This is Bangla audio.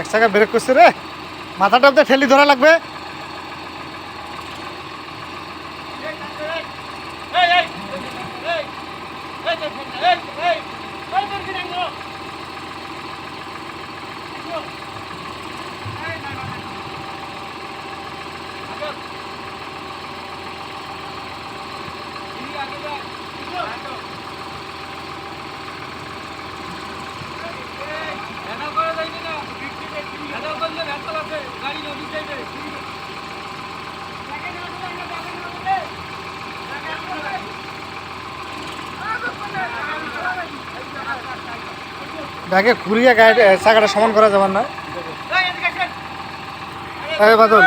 এক জায়গায় ব্রেক করছে রে, মাথাটা তো ঠেলি ধরা লাগবে। ব্যাগে ঘুরিয়ে গাড়ি চাকাটা সমান করা যাবে না। বাদল